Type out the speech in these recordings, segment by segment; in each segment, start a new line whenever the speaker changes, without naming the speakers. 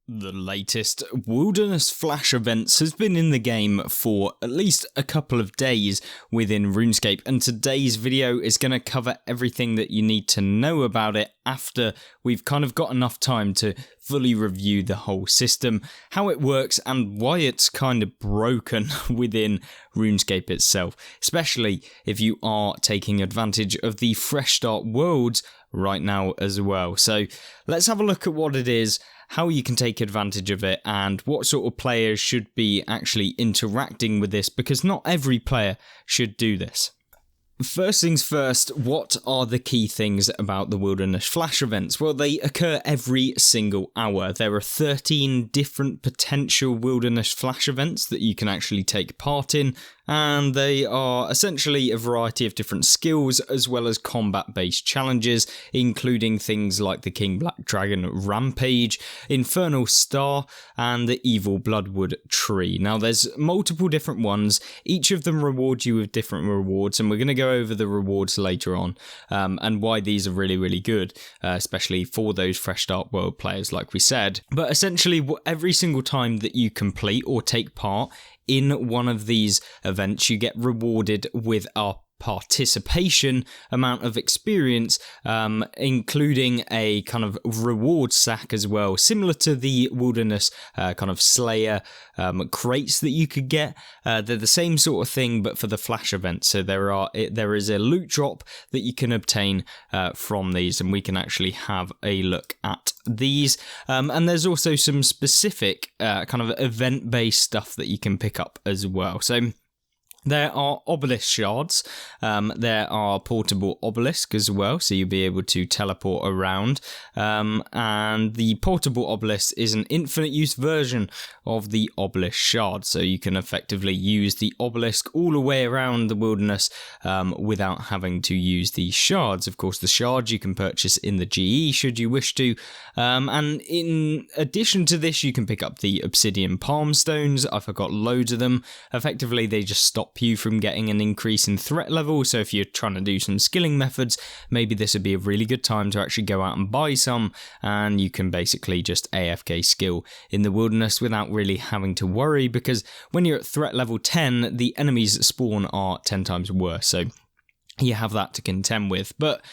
The latest Wilderness Flash events has been in the game for at least a couple of days within Runescape, and today's video is going to cover everything that you need to know about it after we've kind of got enough time to fully review the whole system, how it works, and why it's kind of broken within RuneScape itself, especially if you are taking advantage of the Fresh Start worlds right now as well. So let's have a look at what it is, how you can take advantage of it, and what sort of players should be actually interacting with this, because not every player should do this. First things first, what are the key things about the Wilderness Flash events? Well, they occur every single hour. There are 13 different potential Wilderness Flash events that you can actually take part in, and they are essentially a variety of different skills as well as combat-based challenges, including things like the King Black Dragon Rampage, Infernal Star, and the Evil Bloodwood Tree. Now, there's multiple different ones. Each of them rewards you with different rewards, and we're going to go over the rewards later on, and why these are really, really good, especially for those Fresh Start World players, like we said. But essentially, every single time that you complete or take part in one of these events, you get rewarded with a participation amount of experience, including a kind of reward sack as well, similar to the Wilderness kind of Slayer crates that you could get. They're the same sort of thing, but for the Flash event. So there is a loot drop that you can obtain from these, and we can actually have a look at these. And there's also some specific kind of event-based stuff that you can pick up as well. So there are obelisk shards, there are portable obelisk as well, so you'll be able to teleport around, and the portable obelisk is an infinite use version of the obelisk shard, so you can effectively use the obelisk all the way around the wilderness without having to use the shards. Of course, the shards you can purchase in the GE should you wish to, and in addition to this, you can pick up the obsidian palm stones. I've got loads of them. Effectively, they just stop you from getting an increase in threat level, so if you're trying to do some skilling methods, maybe this would be a really good time to actually go out and buy some, and you can basically just AFK skill in the wilderness without really having to worry, because when you're at threat level 10, the enemies that spawn are 10 times worse, so you have that to contend with. But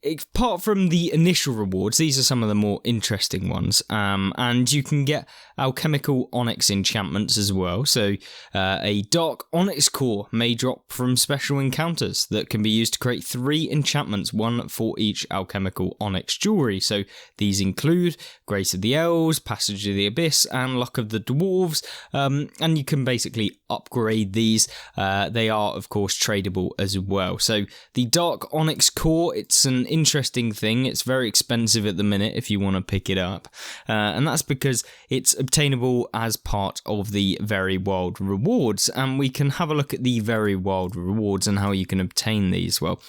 apart from the initial rewards, these are some of the more interesting ones, and you can get alchemical onyx enchantments as well. So a dark onyx core may drop from special encounters that can be used to create 3 enchantments, one for each alchemical onyx jewelry. So these include Grace of the Elves, Passage of the Abyss, and Luck of the Dwarves, and you can basically upgrade these. They are, of course, tradable as well. So the dark onyx core, it's an interesting thing. It's very expensive at the minute if you want to pick it up, and that's because it's obtainable as part of the Very Wild rewards, and we can have a look at the Very Wild rewards and how you can obtain these. Well,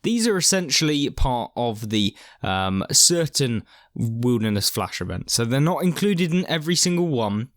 these are essentially part of the certain Wilderness Flash events, so they're not included in every single one,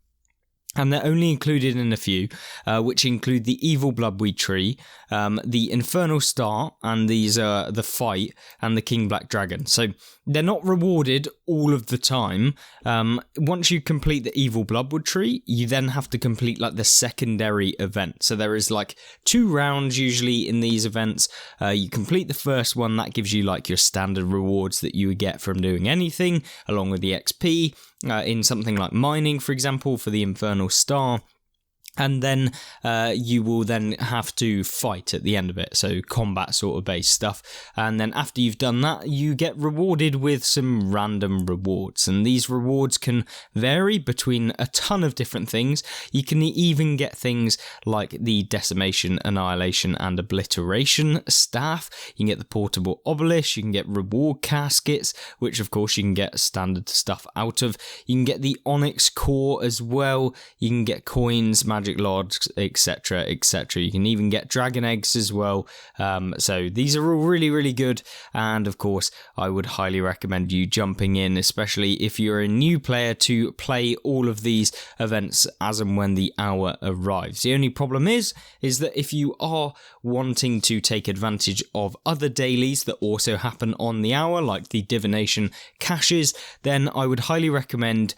and they're only included in a few, which include the Evil Bloodwood Tree, the Infernal Star, and these are the Fight, and the King Black Dragon. So they're not rewarded all of the time. Once you complete the Evil Bloodwood Tree, you then have to complete like the secondary event. So there is like 2 rounds usually in these events. You complete the first one, that gives you like your standard rewards that you would get from doing anything, along with the XP. In something like mining, for example, for the Infernal Star. And then you will then have to fight at the end of it, so combat sort of based stuff. And then after you've done that, you get rewarded with some random rewards, and these rewards can vary between a ton of different things. You can even get things like the Decimation, Annihilation, and Obliteration staff. You can get the portable obelisk, you can get reward caskets, which of course you can get standard stuff out of. You can get the onyx core as well, you can get coins, magic lords, etc, etc. You can even get dragon eggs as well, so these are all really, really good, and of course I would highly recommend you jumping in, especially if you're a new player, to play all of these events as and when the hour arrives. The only problem is that if you are wanting to take advantage of other dailies that also happen on the hour, like the divination caches, then I would highly recommend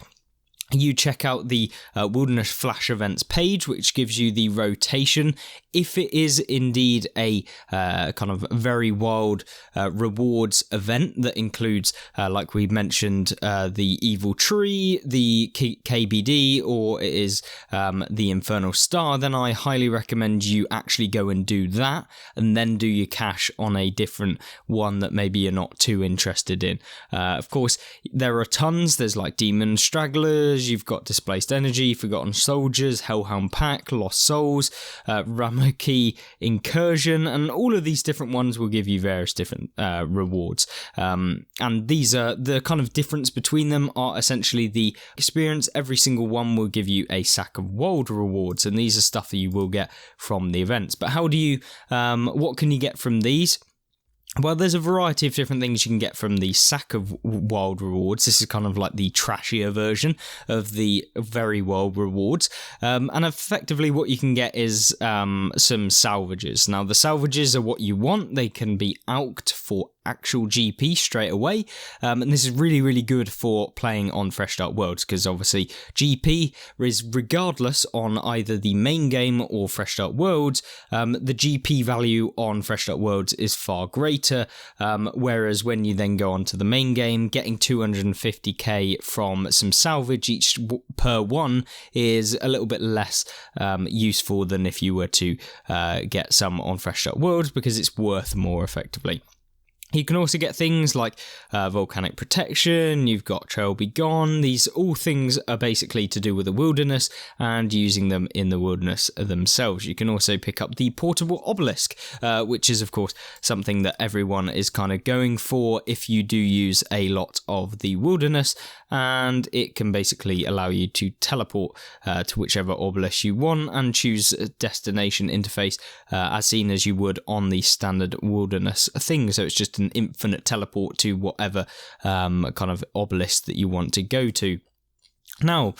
you check out the Wilderness Flash Events page, which gives you the rotation. If it is indeed a kind of very wild rewards event that includes, like we mentioned, the Evil Tree, the KBD, or it is the Infernal Star, then I highly recommend you actually go and do that, and then do your cash on a different one that maybe you're not too interested in. Of course, there are tons. There's like Demon Stragglers, you've got Displaced Energy, Forgotten Soldiers, Hellhound Pack, Lost Souls, Ramoki Incursion, and all of these different ones will give you various different rewards. And these are the kind of difference between them are essentially the experience. Every single one will give you a sack of wild rewards, and these are stuff that you will get from the events. But how do you, what can you get from these? Well, there's a variety of different things you can get from the sack of wild rewards. This is kind of like the trashier version of the very wild rewards. And effectively what you can get is some salvages. Now, the salvages are what you want. They can be alked for actual GP straight away. And this is really, really good for playing on Fresh Start Worlds, because obviously GP is regardless on either the main game or Fresh Start Worlds. The GP value on Fresh Start Worlds is far greater, whereas when you then go on to the main game, getting 250k from some salvage each per one is a little bit less useful than if you were to get some on Fresh Start Worlds, because it's worth more effectively. You can also get things like volcanic protection, you've got Trail Be Gone. These all things are basically to do with the wilderness and using them in the wilderness themselves. You can also pick up the portable obelisk, which is of course something that everyone is kind of going for if you do use a lot of the wilderness, and it can basically allow you to teleport to whichever obelisk you want and choose a destination interface as seen as you would on the standard wilderness thing. So it's just an infinite teleport to whatever kind of obelisk that you want to go to. Now,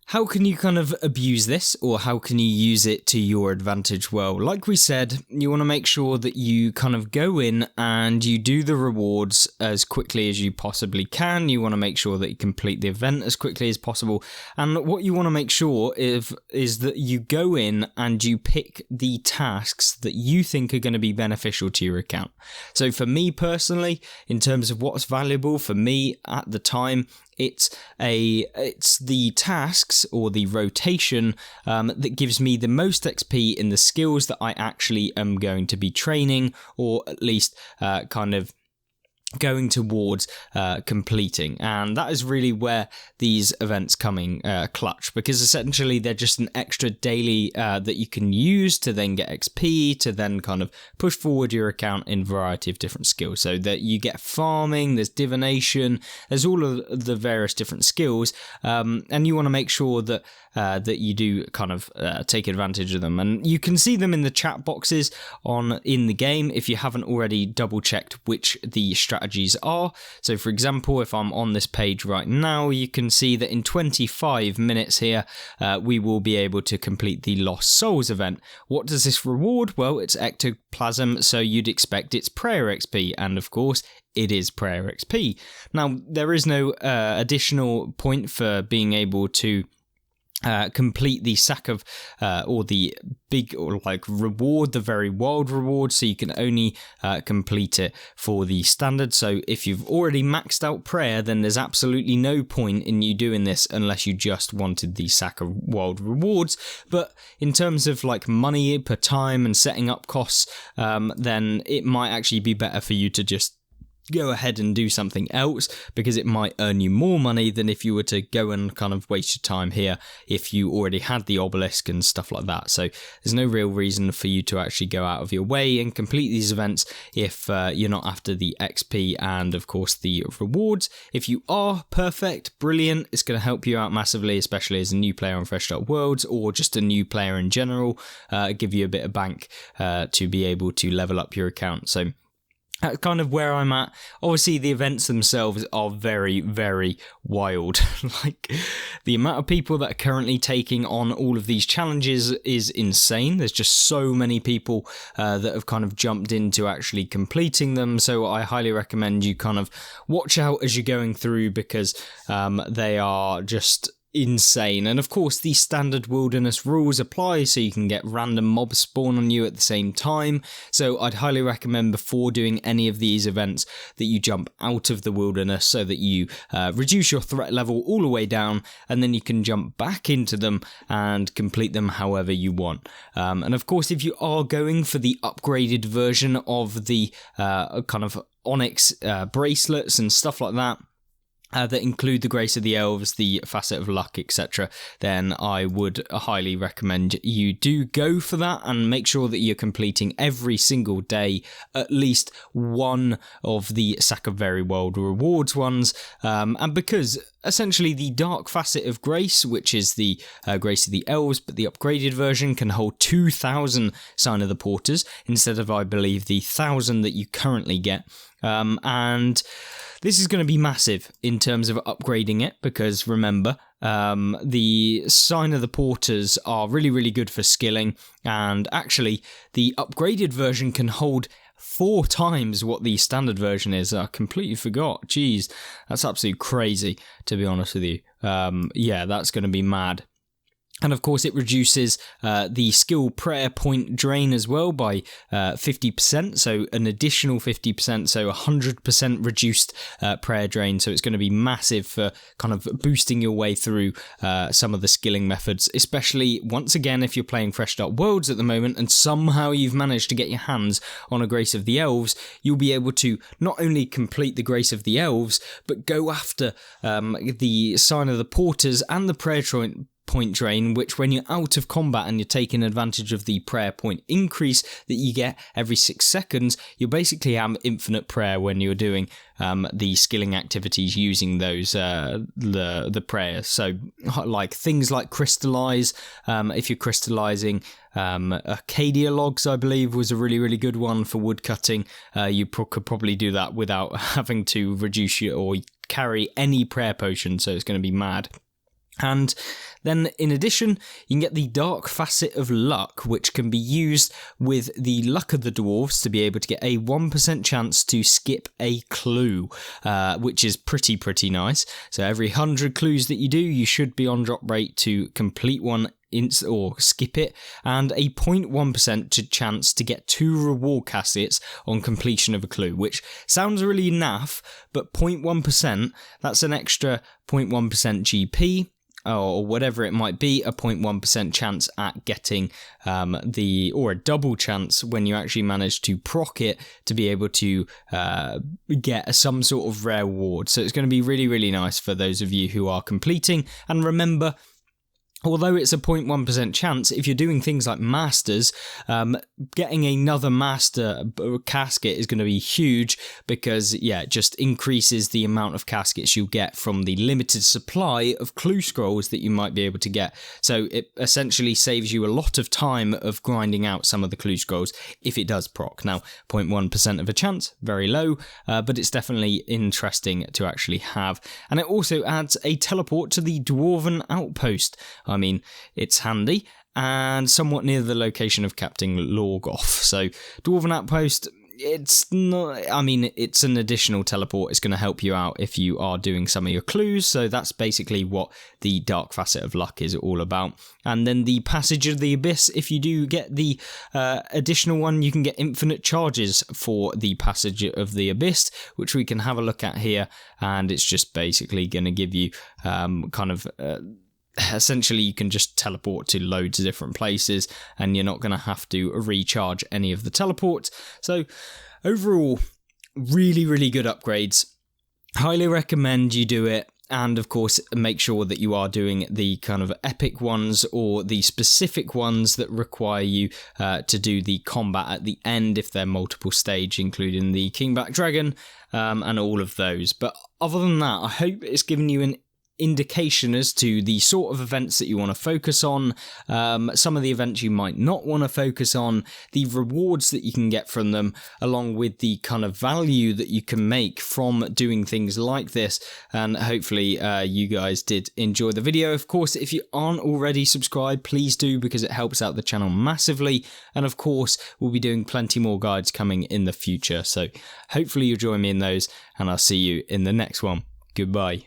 how can you kind of abuse this, or how can you use it to your advantage? Well, like we said, you want to make sure that you kind of go in and you do the rewards as quickly as you possibly can. You want to make sure that you complete the event as quickly as possible. And what you want to make sure is that you go in and you pick the tasks that you think are going to be beneficial to your account. So for me personally, in terms of what's valuable for me at the time, it's the tasks or the rotation that gives me the most XP in the skills that I actually am going to be training, or at least kind of going towards completing. And that is really where these events come in clutch, because essentially they're just an extra daily that you can use to then get XP, to then kind of push forward your account in a variety of different skills. So that you get farming, there's divination, there's all of the various different skills, and you want to make sure that that you do kind of take advantage of them. And you can see them in the chat boxes in the game if you haven't already double checked which the strategies are. So for example, if I'm on this page right now, you can see that in 25 minutes here, we will be able to complete the Lost Souls event. What does this reward? Well, it's ectoplasm, so you'd expect it's prayer XP, and of course, it is prayer XP. Now, there is no additional point for being able to complete the sack of or the big, or like reward, the very wild reward, so you can only complete it for the standard. So if you've already maxed out prayer, then there's absolutely no point in you doing this unless you just wanted the sack of wild rewards. But in terms of like money per time and setting up costs, then it might actually be better for you to just go ahead and do something else, because it might earn you more money than if you were to go and kind of waste your time here if you already had the obelisk and stuff like that. So there's no real reason for you to actually go out of your way and complete these events if you're not after the XP and of course the rewards. If you are, perfect, brilliant, it's going to help you out massively, especially as a new player on Fresh Start Worlds, or just a new player in general, give you a bit of bank to be able to level up your account. So That's kind of where I'm at. Obviously, the events themselves are very, very wild. Like, the amount of people that are currently taking on all of these challenges is insane. There's just so many people that have kind of jumped into actually completing them. So I highly recommend you kind of watch out as you're going through, because they are just insane. And of course, the standard wilderness rules apply, so you can get random mobs spawn on you at the same time. So I'd highly recommend, before doing any of these events, that you jump out of the wilderness so that you reduce your threat level all the way down, and then you can jump back into them and complete them however you want. And of course, if you are going for the upgraded version of the kind of onyx bracelets and stuff like that, that include the Grace of the Elves, the Facet of Luck, etc., then I would highly recommend you do go for that, and make sure that you're completing every single day at least one of the Sack of Very World rewards ones, and because essentially the Dark Facet of Grace, which is the Grace of the Elves, but the upgraded version, can hold 2,000 Sign of the Porters instead of, I believe, the 1,000 that you currently get. And this is going to be massive in terms of upgrading it, because remember, the Sign of the Porters are really, really good for skilling, and actually the upgraded version can hold 4 times what the standard version is. I completely forgot. Jeez, that's absolutely crazy, to be honest with you. Yeah, that's going to be mad. And of course, it reduces the skill prayer point drain as well by 50%, so an additional 50%, so 100% reduced prayer drain. So it's going to be massive for kind of boosting your way through some of the skilling methods, especially, once again, if you're playing Fresh Start Worlds at the moment and somehow you've managed to get your hands on a Grace of the Elves, you'll be able to not only complete the Grace of the Elves, but go after the Sign of the Porters and the prayer point drain, which, when you're out of combat and you're taking advantage of the prayer point increase that you get every 6 seconds, you basically have infinite prayer when you're doing the skilling activities using those the prayers. So like things like crystallize, if you're crystallizing, Acadia logs, I believe, was a really, really good one for wood cutting. You could probably do that without having to reduce your or carry any prayer potion, so it's going to be mad. And then, in addition, you can get the Dark Facet of Luck, which can be used with the Luck of the Dwarves to be able to get a 1% chance to skip a clue, which is pretty nice. So every 100 clues that you do, you should be on drop rate to complete one or skip it, and a 0.1% chance to get 2 reward cassets on completion of a clue, which sounds really naff, but 0.1%, that's an extra 0.1% GP, or whatever it might be, a 0.1% chance at getting or a double chance when you actually manage to proc it to be able to get some sort of rare reward. So it's going to be really, really nice for those of you who are completing. And remember, although it's a 0.1% chance, if you're doing things like masters, getting another master casket is going to be huge, because, yeah, it just increases the amount of caskets you'll get from the limited supply of clue scrolls that you might be able to get. So it essentially saves you a lot of time of grinding out some of the clue scrolls if it does proc. Now, 0.1% of a chance, very low, but it's definitely interesting to actually have. And it also adds a teleport to the Dwarven Outpost. I mean, it's handy, and somewhat near the location of Captain Lorgoth. So, Dwarven Outpost, it's not, I mean, it's an additional teleport. It's going to help you out if you are doing some of your clues. So that's basically what the Dark Facet of Luck is all about. And then the Passage of the Abyss, if you do get the additional one, you can get infinite charges for the Passage of the Abyss, which we can have a look at here. And it's just basically going to give you essentially, you can just teleport to loads of different places, and you're not going to have to recharge any of the teleports. So, overall, really, really good upgrades. Highly recommend you do it. And, of course, make sure that you are doing the kind of epic ones or the specific ones that require you to do the combat at the end if they're multiple stage, including the Kingback Dragon and all of those. But other than that, I hope it's given you an indication as to the sort of events that you want to focus on, some of the events you might not want to focus on, the rewards that you can get from them, along with the kind of value that you can make from doing things like this. And hopefully you guys did enjoy the video. Of course, if you aren't already subscribed, please do, because it helps out the channel massively. And of course, we'll be doing plenty more guides coming in the future. So hopefully you'll join me in those, and I'll see you in the next one. Goodbye.